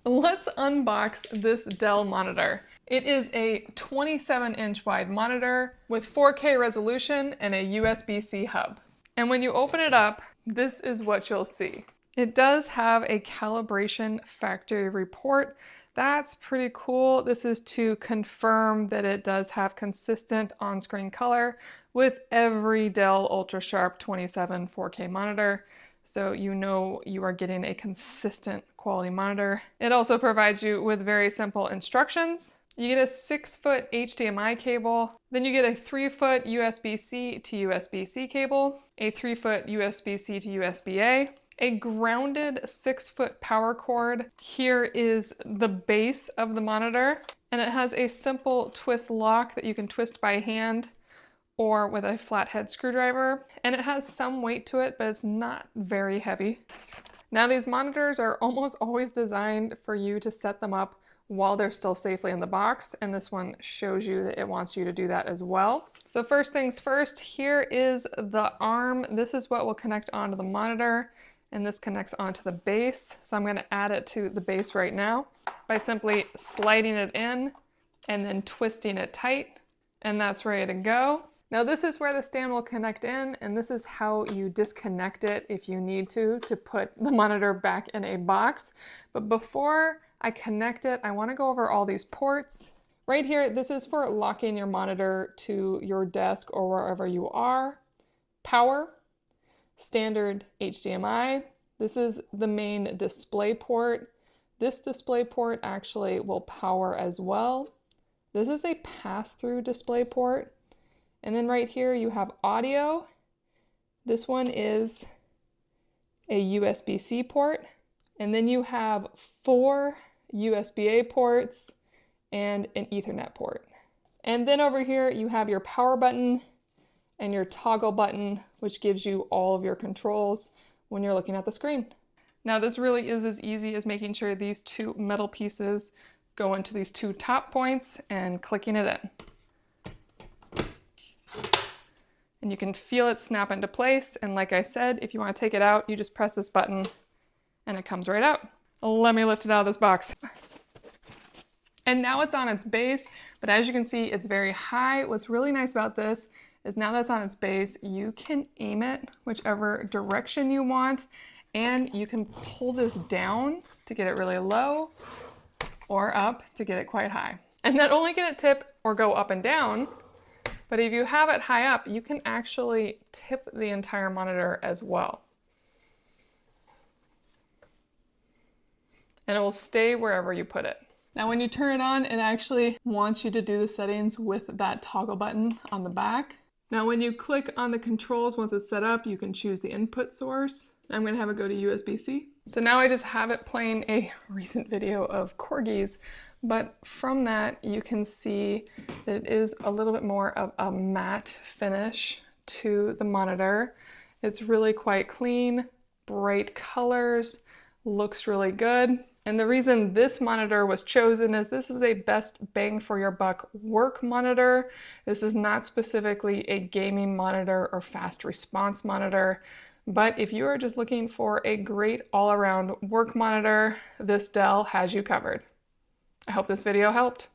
Let's unbox this Dell monitor. It is a 27-inch wide monitor with 4K resolution and a USB-C hub. And when you open it up, this is what you'll see. It does have a calibration factory report. That's pretty cool. This is to confirm that it does have consistent on-screen color with every Dell UltraSharp 27 4K monitor. So you know you are getting a consistent quality monitor. It also provides you with very simple instructions. You get a 6-foot HDMI cable, then you get a 3-foot USB-C to USB-C cable, a 3-foot USB-C to USB-A, a grounded 6-foot power cord. Here is the base of the monitor, and it has a simple twist lock that you can twist by hand or with a flathead screwdriver, and it has some weight to it, but it's not very heavy. Now, these monitors are almost always designed for you to set them up while they're still safely in the box, and this one shows you that it wants you to do that as well. So first things first, here is the arm. This is what will connect onto the monitor, and this connects onto the base. So I'm going to add it to the base right now by simply sliding it in and then twisting it tight, and that's ready to go. Now this is where the stand will connect in, and this is how you disconnect it if you need to put the monitor back in a box. But before I connect it, I want to go over all these ports. Right here, this is for locking your monitor to your desk or wherever you are. Power, standard HDMI. This is the main display port. This display port actually will power as well. This is a pass-through display port. And then right here you have audio. This one is a USB-C port. And then you have 4 USB-A ports and an Ethernet port. And then over here you have your power button and your toggle button, which gives you all of your controls when you're looking at the screen. Now this really is as easy as making sure these 2 metal pieces go into these 2 top points and clicking it in. And you can feel it snap into place. And like I said, if you want to take it out, you just press this button and it comes right out. Let me lift it out of this box. And now it's on its base, but as you can see, it's very high. What's really nice about this is now that's on its base, you can aim it whichever direction you want, and you can pull this down to get it really low or up to get it quite high. And not only can it tip or go up and down, but if you have it high up, you can actually tip the entire monitor as well. And it will stay wherever you put it. Now when you turn it on, it actually wants you to do the settings with that toggle button on the back. Now when you click on the controls, once it's set up, you can choose the input source. I'm going to have it go to USB-C. So now I just have it playing a recent video of corgis, but from that you can see that it is a little bit more of a matte finish to the monitor. It's really quite clean, bright colors, looks really good. And the reason this monitor was chosen is this is a best bang for your buck work monitor. This is not specifically a gaming monitor or fast response monitor. But if you are just looking for a great all-around work monitor, this Dell has you covered. I hope this video helped.